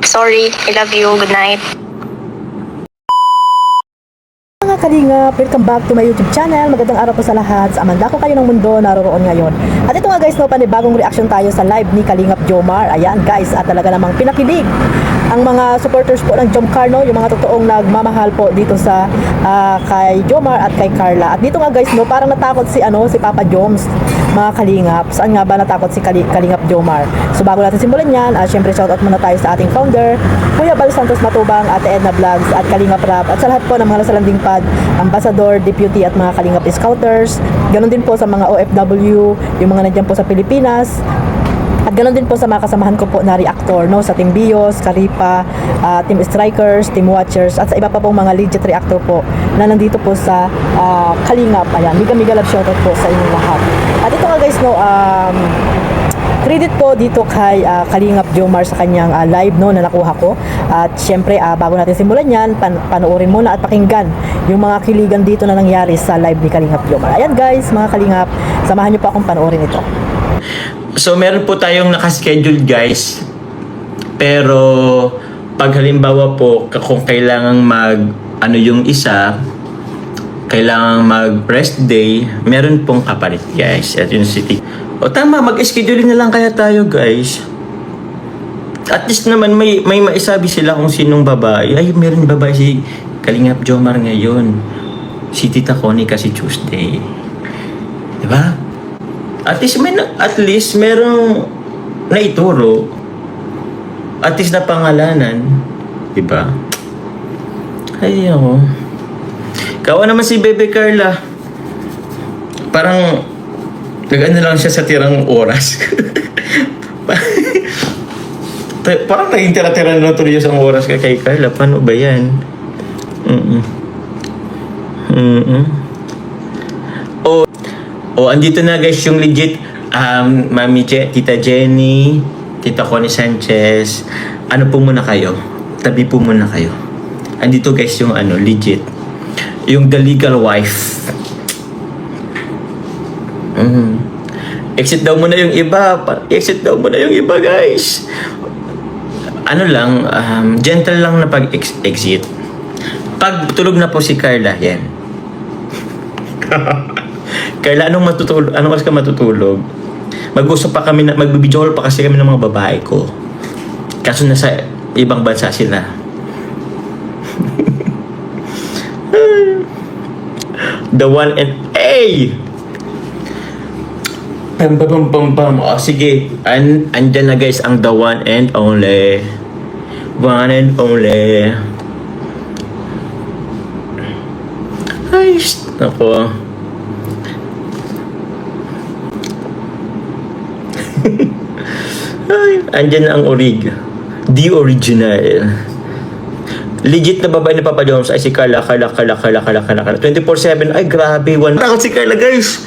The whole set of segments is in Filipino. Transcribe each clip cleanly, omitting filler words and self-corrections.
Sorry, I love you. Good night. Mga kalingap, welcome back to my YouTube channel. Magandang araw po sa lahat. Sa amanda ko kayo ng mundo, naroroon ngayon. At ito nga guys, no, panibagong reaction tayo sa live ni Kalingap Jomar. Ayan guys, at talaga namang pinakilig ang mga supporters po ng Jomcar, no, yung mga totoong nagmamahal po dito sa kay Jomar at kay Carla. At dito nga guys, no, parang natakot si Papa Joms, mga kalingap. Saan nga ba natakot si Kalingap Jomar? So bago natin simulan yan, syempre shoutout muna tayo sa ating founder, Kuya Bal Santos Matubang, Ate Edna Vlogs, at Kalingap Rap, at sa lahat po ng mga nasalanding pad, ambassador, deputy, at mga Kalingap Scouters. Ganon din po sa mga OFW, yung mga nandiyan po sa Pilipinas. At ganoon din po sa mga kasamahan ko po na reactor, no, sa Team Bios, Karipa, Team Strikers, Team Watchers, at sa iba pa pong mga legit reactor po na nandito po sa Kalingap. Ayan, mega love shoutout po sa inyong lahat. At ito nga guys, no, credit po dito kay Kalingap Jomar sa kanyang live, no, na nakuha ko. At syempre, bago natin simulan yan, panoorin muna at pakinggan yung mga kiligan dito na nangyari sa live ni Kalingap Jomar. Ayan guys, mga Kalingap, samahan nyo po akong panoorin ito. So meron po tayong nakaschedule guys. Pero pag halimbawa po kung kailangan yung isa, kailangan mag rest day, meron pong kapalit guys at University. O tama, mag-schedule na lang kaya tayo guys. At least naman may maisabi sila kung sinong babae. Ay, meron babae si Kalingap Jomar ngayon. Si Tita Connie kasi Tuesday. Diba? At least merong naituro. At least na pangalanan. Diba? Ay, ako. Kawa naman si Bebe Carla. Parang nag-ano lang siya sa tirang oras. Parang naging tira-tira na tuloy ang oras kay Carla. Paano ba yan? Andito na guys yung legit Mami Tita Jenny, Tita Connie Sanchez. Ano po muna kayo? Tabi po muna kayo. Andito guys yung legit. Yung the legal wife. Exit daw muna yung iba. Exit daw muna yung iba guys. Gentle lang na pag-exit. Pag tulog na po si Carla, yan. Carla, anong oras ka matutulog? Mag-usap pa kami, mag-video call pa kasi kami ng mga babae ko. Kaso nasa ibang bansa sila. The one and A! Pam. Sige. Andyan na guys ang the one and only. One and only. Ay, ako. Ay, andyan na ang The original. Legit na babae ni Papa Jones ay si Carla. 24/7. Ay, grabe. Takot si Carla, guys.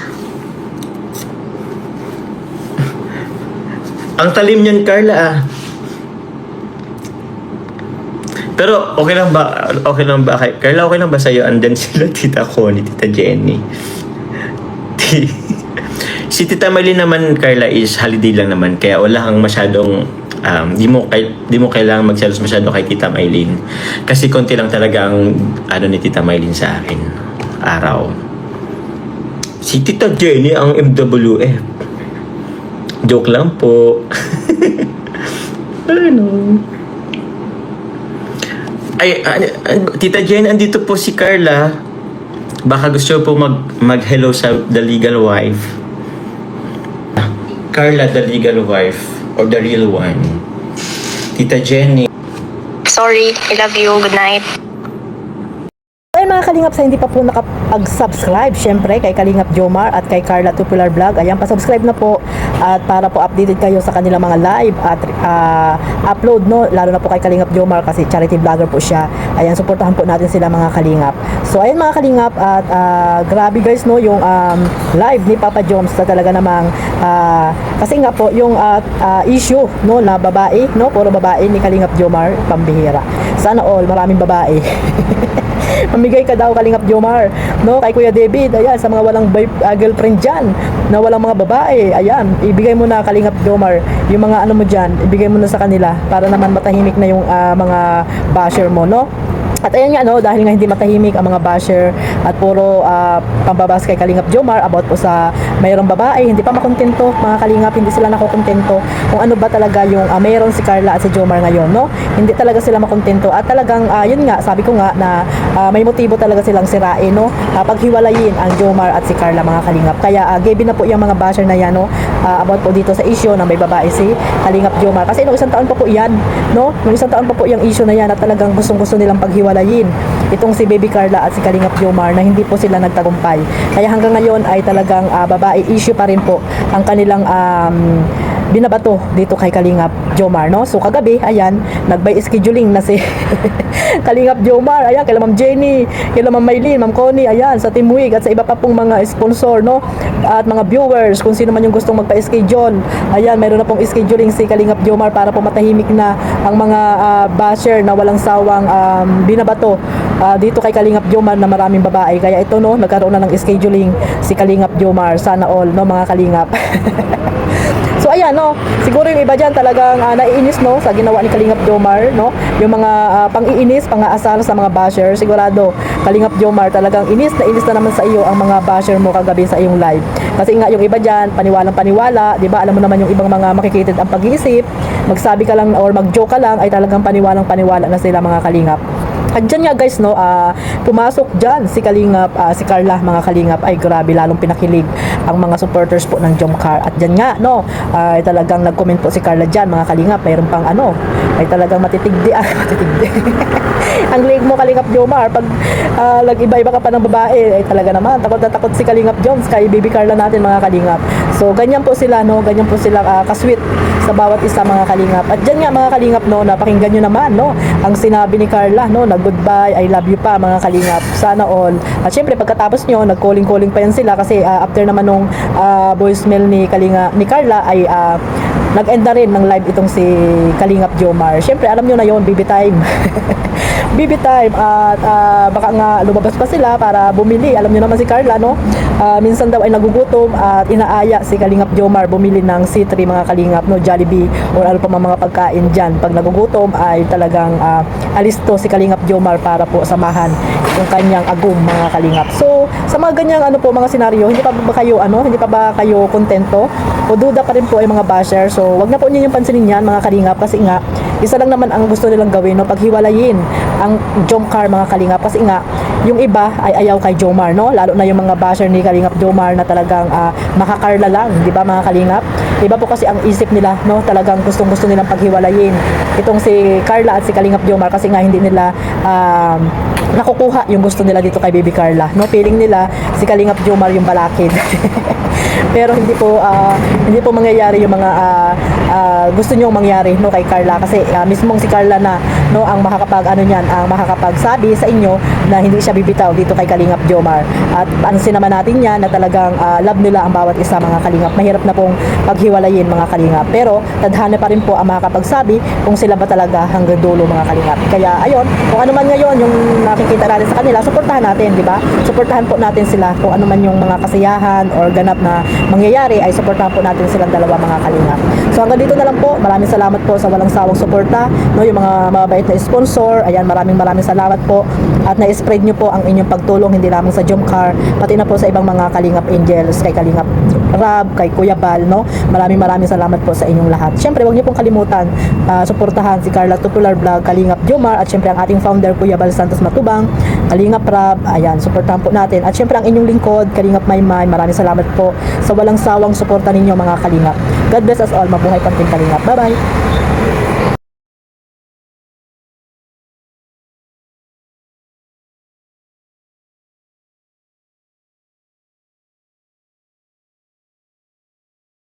Ang talim niyan, Carla, Pero okay lang ba? Carla, okay lang ba sa'yo? Andyan sila, Tita Connie, Tita Jenny. Si Tita Maylin naman, Carla, is holiday lang naman. Kaya wala kang masyadong, di mo kailangan magselos masyado kay Tita Maylin. Kasi konti lang talaga ang ni Tita Maylin sa akin. Araw. Si Tita Jenny ang MWF. Joke lang po. Tita Jenny, andito po si Carla. Baka gusto po mag-hello sa the legal wife. Carla, the legal wife, or the real one. Tita Jenny. Sorry, I love you. Good night. Ay mga Kalingap, sa hindi pa po nakapag-subscribe, syempre kay Kalingap Jomar at kay Carla Tupular Vlog, ayan, pa-subscribe na po at para po updated kayo sa kanilang mga live at upload, no, lalo na po kay Kalingap Jomar kasi charity vlogger po siya. Ayan, suportahan po natin sila mga Kalingap. So ayan mga Kalingap, at grabe guys, no, yung live ni Papa Joms na talaga namang kasi nga po yung issue, no, na babae, no, puro babae ni Kalingap Jomar, pambihira. Sana all maraming babae. Mamigay ka daw Kalingap Jomar, no, kay Kuya David. Ayan, sa mga walang girlfriend dyan, na walang mga babae, ayan, ibigay mo na Kalingap Jomar yung mga ano mo dyan, ibigay mo na sa kanila para naman matahimik na yung mga basher mo, no. At ayan nga, no, dahil nga hindi matahimik ang mga basher at puro pambabas kay Kalingap Jomar about po sa mayroong babae, hindi pa makontento mga Kalingap, hindi sila nakokontento kung ano ba talaga yung mayroon si Carla at si Jomar ngayon, no. Hindi talaga sila makontento at talagang yun nga, sabi ko nga na may motibo talaga silang sirain, no, paghiwalayin ang Jomar at si Carla mga Kalingap. Kaya gabi na po yung mga basher na yan, no, about po dito sa issue na may babae si Kalingap Jomar. Kasi nung isang taon pa po yan, no, nung isang taon pa po yung issue na yan at talagang gustong-gusto nilang paghiwalayin itong si Baby Carla at si Kalingap Jomar na hindi po sila nagtagumpay. Kaya hanggang ngayon ay talagang babae issue pa rin po ang kanilang binabato dito kay Kalingap Jomar, no. So kagabi, ayan, nag-by scheduling na si Kalingap Jomar, ayan, kay Ma'am Jenny, kay Ma'am Maylin, Ma'am Connie, ayan, sa Team Wig at sa iba pa pong mga sponsor, no, at mga viewers, kung sino man yung gustong magpa-schedule. Ayan, mayroon na pong scheduling si Kalingap Jomar para po matahimik na ang mga basher na walang sawang binabato dito kay Kalingap Jomar na maraming babae. Kaya ito, no, nagkaroon na ng scheduling si Kalingap Jomar, sana all, no, mga Kalingap. So ayan, no, siguro yung iba dyan talagang naiinis, no, sa ginawa ni Kalingap Jomar, no, yung mga pang-iinis, pang-aasar sa mga basher. Sigurado Kalingap Jomar talagang inis na naman sa iyo ang mga basher mo kagabi sa iyong live. Kasi nga yung iba dyan, paniwalang paniwala, di ba, alam mo naman yung ibang mga makikitid ang pag-iisip, magsabi ka lang or mag-joke ka lang ay talagang paniwalang paniwala na sila mga Kalingap. At dyan nga guys, no, pumasok dyan si Kalingap, si Carla mga Kalingap, ay grabe, lalong pinakilig ang mga supporters po ng Jomcar. At dyan nga, no, ay talagang nag-comment po si Carla dyan mga Kalingap, mayroon pang ano, ay talagang matitigdi, matitigdi. Ang leg mo Kalingap Jomar, pag nag-iba-iba ka pa ng babae, ay talaga naman, takot na takot si Kalingap Joms kay Baby Carla natin mga Kalingap. So ganyan po sila, no, ganyan po sila kasweet sa bawat isa mga Kalingap. At dyan nga mga Kalingap, no, napakinggan nyo naman, no, ang sinabi ni Carla, no, na goodbye, I love you pa mga Kalingap, sana all. At syempre pagkatapos nyo, nag-calling pa yan sila kasi after naman nung voicemail ni Carla ay nag-end na rin ng live itong si Kalingap Jomar. Syempre alam nyo na yon, baby time. Baby time at baka nga lumabas pa sila para bumili. Alam niyo naman si Carla, no, minsan daw ay nagugutom at inaaya si Kalingap Jomar bumili ng C3 mga Kalingap, no, Jollibee or ano pa mga pagkain dyan. Pag nagugutom ay talagang alisto si Kalingap Jomar para po samahan yung kanyang agum mga Kalingap. So sa mga ganyang ano po mga senaryo, hindi pa ba kayo kontento o duda pa rin po ay mga basher? So wag na po niyo yung pansinin yan mga Kalingap, kasi nga isa lang naman ang gusto nilang gawin, no, paghiwalayin ang Jomcar mga Kalingap. Kasi nga yung iba ay ayaw kay Jomar, no, lalo na yung mga basher ni Kalingap Jomar na talagang makakarla lang, di ba mga Kalingap? Iba po kasi ang isip nila, no, talagang gustong-gusto nilang paghiwalayin itong si Carla at si Kalingap Jomar kasi nga hindi nila nakukuha yung gusto nila dito kay Baby Carla, no, feeling nila si Kalingap Jomar yung balakid. Pero hindi po mangyayari yung mga gusto niyo mangyari, no, kay Carla, kasi mismong si Carla na, no, ang makakapagsabi sa inyo na hindi siya bibitaw dito kay Kalingap Jomar. At pansin naman natin yan na talagang love nila ang bawat isa mga Kalingap. Mahirap na pong paghiwalayin mga Kalingap, pero tadhana pa rin po ang makakapagsabi kung sila ba talaga hanggang dulo mga Kalingap. Kaya ayun, kung ano man ngayon yung nakikita natin sa kanila, suportahan natin, di ba? Suportahan po natin sila kung ano man yung mga kasiyahan or ganap na mangyayari, ay suportahan po natin silang dalawa mga Kalingap. So hanggang dito na lang po. Maraming salamat po sa walang sawang suporta, no, yung mga mabait na sponsor. Ayan, maraming salamat po at na-spread nyo po ang inyong pagtulong hindi lamang sa Jomcar, pati na po sa ibang mga Kalingap Angels, kay Kalingap Rab, kay Kuya Bal, no. Maraming salamat po sa inyong lahat. Syempre, huwag niyo pong kalimutan suportahan si Carla Tupular Vlog, Kalingap Jomar, at syempre ang ating founder Kuya Bal Santos Matubang, Kalingap Rab. Ayan, suportahan po natin. At syempre ang inyong lingkod, Kalingap Maymay. Maraming salamat po sa walang sawang suporta ninyo mga Kalingap. God bless us all. Mabuhay Panting Kalingap. Bye-bye.